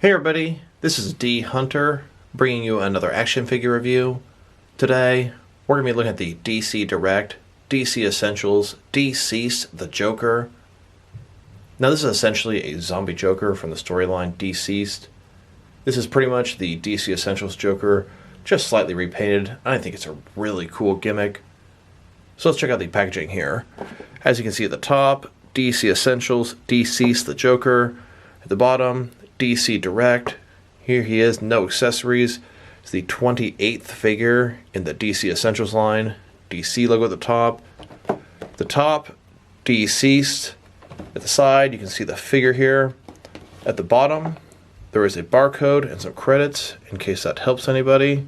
Hey everybody, this is D Hunter bringing you another action figure review. Today we're going to be looking at the DC Direct, DC Essentials, DCeased the Joker. Now this is essentially a zombie Joker from the storyline DCeased. This is pretty much the DC Essentials Joker, just slightly repainted. I think it's a really cool gimmick. So let's check out the packaging here. As you can see at the top, DC Essentials, DCeased the Joker. At the bottom, DC Direct. Here he is, no accessories. It's the 28th figure in the DC Essentials line. DC logo at the top. The top, DCeased. At the side, you can see the figure here. At the bottom, there is a barcode and some credits in case that helps anybody.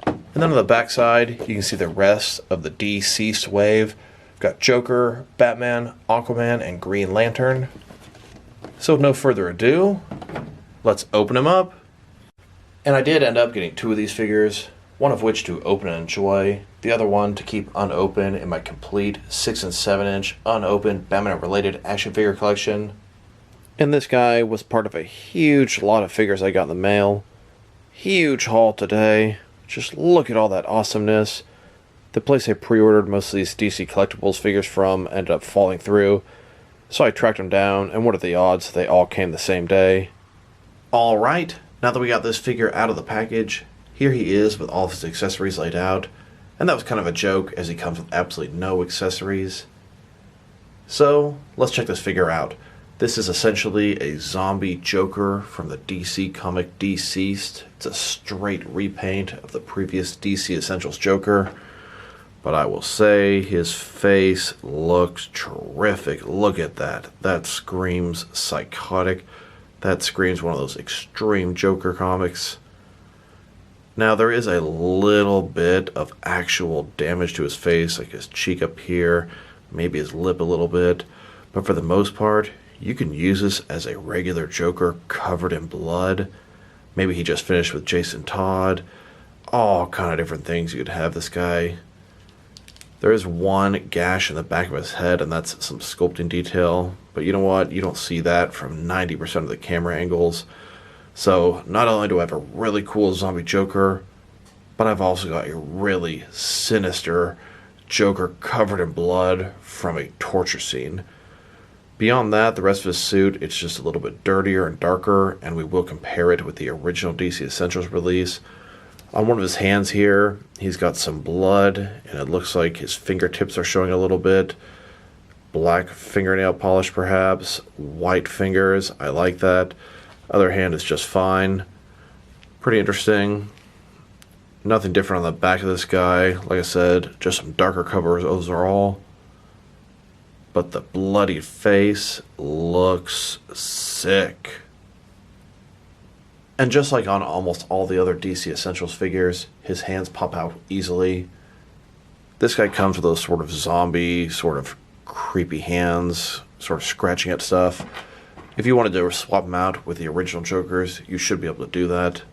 And then on the back side, you can see the rest of the DCeased wave. We've got Joker, Batman, Aquaman, and Green Lantern. So with no further ado, let's open them up. And I did end up getting two of these figures, one of which to open and enjoy, the other one to keep unopened in my complete 6 and 7 inch unopened Batman related action figure collection. And this guy was part of a huge lot of figures I got in the mail. Huge haul today. Just look at all that awesomeness. The place I pre-ordered most of these DC Collectibles figures from ended up falling through. So I tracked them down, and what are the odds they all came the same day? Alright, now that we got this figure out of the package, here he is with all of his accessories laid out. And that was kind of a joke, as he comes with absolutely no accessories. So, let's check this figure out. This is essentially a zombie Joker from the DC comic DCeased. It's a straight repaint of the previous DC Essentials Joker. But I will say his face looks terrific. Look at that. That screams psychotic. That screams one of those extreme Joker comics. Now there is a little bit of actual damage to his face, like his cheek up here, maybe his lip a little bit. But for the most part, you can use this as a regular Joker covered in blood. Maybe he just finished with Jason Todd. All kind of different things you could have this guy. There is one gash in the back of his head, and that's some sculpting detail. But you know what? You don't see that from 90% of the camera angles. So not only do I have a really cool zombie Joker, but I've also got a really sinister Joker covered in blood from a torture scene. Beyond that, the rest of his suit, it's just a little bit dirtier and darker, and we will compare it with the original DC Essentials release. On one of his hands here, he's got some blood, and it looks like his fingertips are showing a little bit. Black fingernail polish, perhaps. White fingers, I like that. Other hand is just fine. Pretty interesting. Nothing different on the back of this guy. Like I said, just some darker covers overall. But the bloody face looks sick. And just like on almost all the other DC Essentials figures, his hands pop out easily. This guy comes with those sort of zombie, sort of creepy hands, sort of scratching at stuff. If you wanted to swap him out with the original Jokers, you should be able to do that.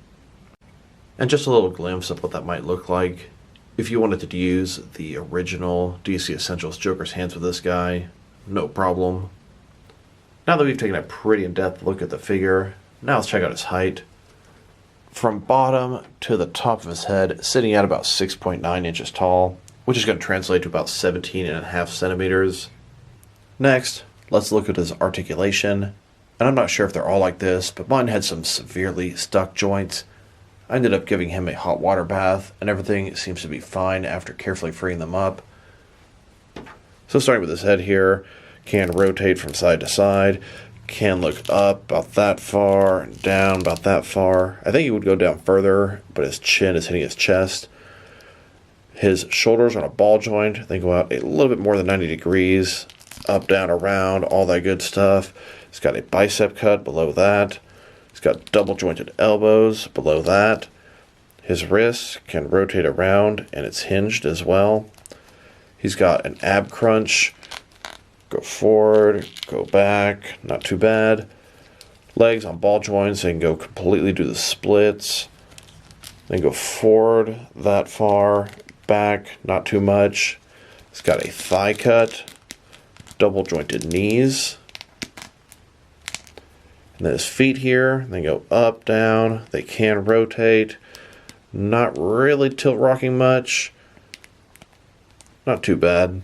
And just a little glimpse of what that might look like. If you wanted to use the original DC Essentials Joker's hands with this guy, no problem. Now that we've taken a pretty in-depth look at the figure, now let's check out his height. From bottom to the top of his head, sitting at about 6.9 inches tall, which is going to translate to about 17.5 centimeters. Next, let's look at his articulation. And I'm not sure if they're all like this, but mine had some severely stuck joints. I ended up giving him a hot water bath, and everything seems to be fine after carefully freeing them up. So starting with his head here, can rotate from side to side. Can look up about that far and down about that far. I think he would go down further, but his chin is hitting his chest. His shoulders are on a ball joint. They go out a little bit more than 90 degrees. Up, down, around, all that good stuff. He's got a bicep cut below that. He's got double jointed elbows below that. His wrists can rotate around, and it's hinged as well. He's got an ab crunch. Go forward, go back, not too bad. Legs on ball joints, they can go completely do the splits. Then go forward that far, back, not too much. It's got a thigh cut, double jointed knees. And then his feet here, they go up, down, they can rotate. Not really tilt rocking much. Not too bad.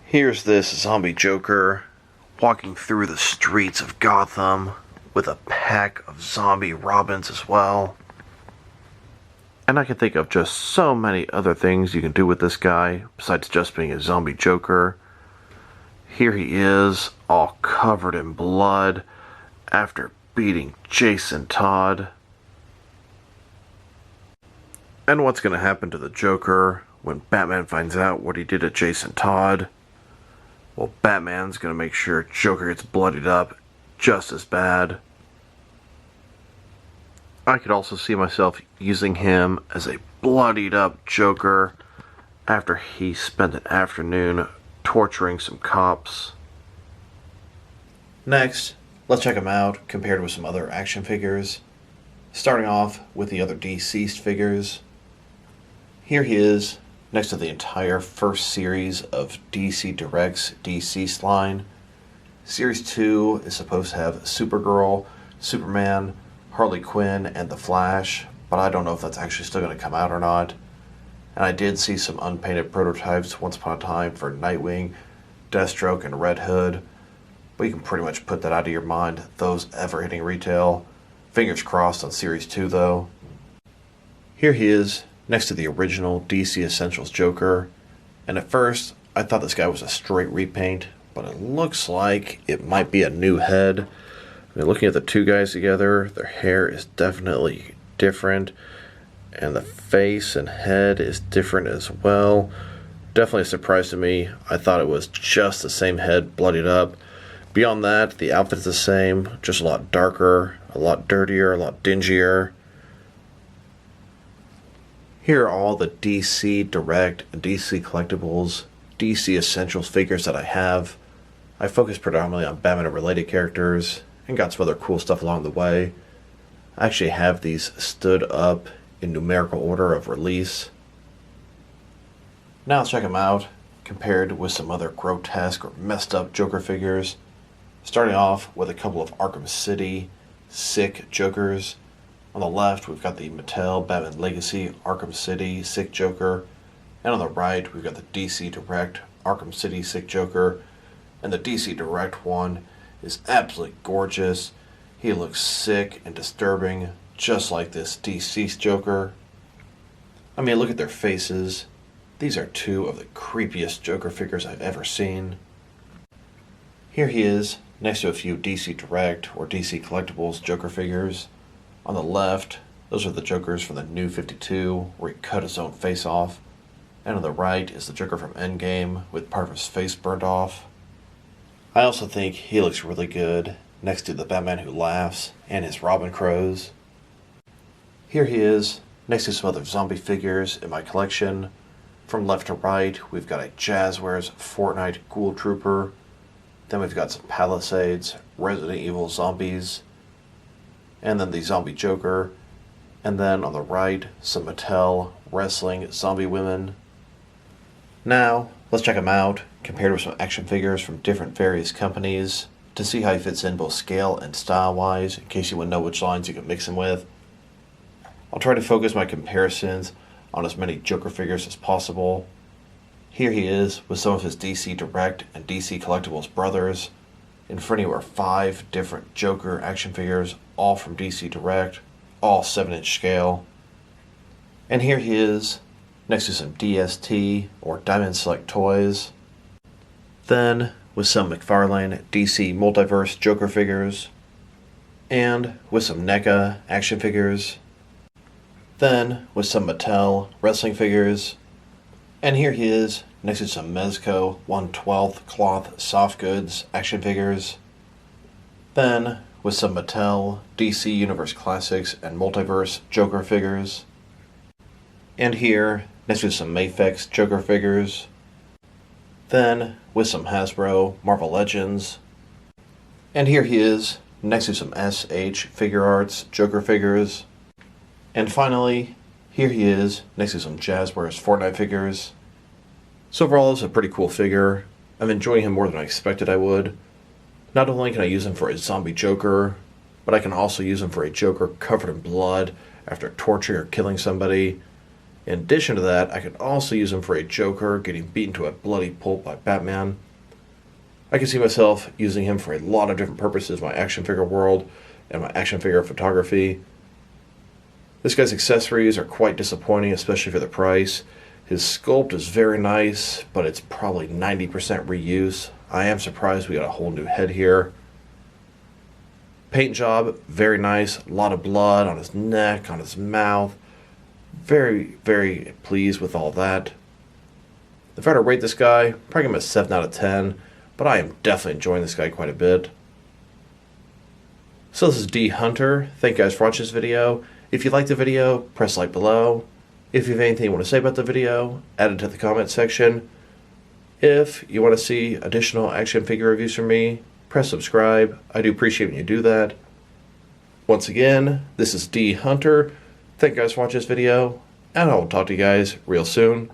Here's this zombie Joker walking through the streets of Gotham with a pack of zombie Robins as well. And I can think of just so many other things you can do with this guy besides just being a zombie Joker. Here he is, all covered in blood after beating Jason Todd. And what's going to happen to the Joker when Batman finds out what he did to Jason Todd? Well, Batman's going to make sure Joker gets bloodied up just as bad. I could also see myself using him as a bloodied up Joker after he spent an afternoon torturing some cops. Next, let's check him out compared with some other action figures. Starting off with the other DCeased figures. Here he is, next to the entire first series of DC Direct's DCeased line. Series 2 is supposed to have Supergirl, Superman, Harley Quinn, and The Flash, but I don't know if that's actually still going to come out or not. And I did see some unpainted prototypes once upon a time for Nightwing, Deathstroke, and Red Hood, but you can pretty much put that out of your mind, those ever hitting retail. Fingers crossed on Series 2 though. Here he is, next to the original DC Essentials Joker, and at first I thought this guy was a straight repaint, but it looks like it might be a new head. I mean, looking at the two guys together, their hair is definitely different, and the face and head is different as well. Definitely a surprise to me. I thought it was just the same head bloodied up. Beyond that, the outfit's the same, just a lot darker, a lot dirtier, a lot dingier. Here are all the DC Direct and DC Collectibles, DC Essentials figures that I have. I focused predominantly on Batman and related characters, and got some other cool stuff along the way. I actually have these stood up in numerical order of release. Now let's check them out, compared with some other grotesque or messed up Joker figures. Starting off with a couple of Arkham City sick Jokers. On the left, we've got the Mattel Batman Legacy Arkham City Sick Joker. And on the right, we've got the DC Direct Arkham City Sick Joker. And the DC Direct one is absolutely gorgeous. He looks sick and disturbing, just like this DCeased Joker. I mean, look at their faces. These are two of the creepiest Joker figures I've ever seen. Here he is, next to a few DC Direct or DC Collectibles Joker figures. On the left, those are the Jokers from the New 52, where he cut his own face off. And on the right is the Joker from Endgame, with part of his face burned off. I also think he looks really good next to the Batman Who Laughs and his Robin Crows. Here he is, next to some other zombie figures in my collection. From left to right, we've got a Jazzwares Fortnite Ghoul Trooper. Then we've got some Palisades, Resident Evil Zombies, and then the Zombie Joker. And then on the right, some Mattel Wrestling Zombie Women. Now, let's check him out, compared with some action figures from different various companies, to see how he fits in both scale and style-wise, in case you wouldn't know which lines you can mix him with. I'll try to focus my comparisons on as many Joker figures as possible. Here he is with some of his DC Direct and DC Collectibles brothers. In front of you are 5 different Joker action figures, all from DC Direct, all 7-inch scale. And here he is, next to some DST or Diamond Select toys. Then, with some McFarlane DC Multiverse Joker figures. And with some NECA action figures. Then, with some Mattel wrestling figures. And here he is, next to some Mezco 1/12 cloth soft goods action figures. Then, with some Mattel DC Universe Classics and Multiverse Joker figures. And here, next to some Mafex Joker figures. Then, with some Hasbro Marvel Legends. And here he is, next to some SH Figure Arts Joker figures. And finally, here he is, next to some Jazzwares Fortnite figures. So overall, it's a pretty cool figure. I'm enjoying him more than I expected I would. Not only can I use him for a zombie Joker, but I can also use him for a Joker covered in blood after torturing or killing somebody. In addition to that, I can also use him for a Joker getting beaten to a bloody pulp by Batman. I can see myself using him for a lot of different purposes in my action figure world and my action figure photography. This guy's accessories are quite disappointing, especially for the price. His sculpt is very nice, but it's probably 90% reuse. I am surprised we got a whole new head here. Paint job, very nice. A lot of blood on his neck, on his mouth. Very, very pleased with all that. If I were to rate this guy, probably give him a 7 out of 10, but I am definitely enjoying this guy quite a bit. So this is D Hunter. Thank you guys for watching this video. If you liked the video, press like below. If you have anything you want to say about the video, add it to the comment section. If you want to see additional action figure reviews from me, press subscribe. I do appreciate when you do that. Once again, this is D Hunter. Thank you guys for watching this video, and I will talk to you guys real soon.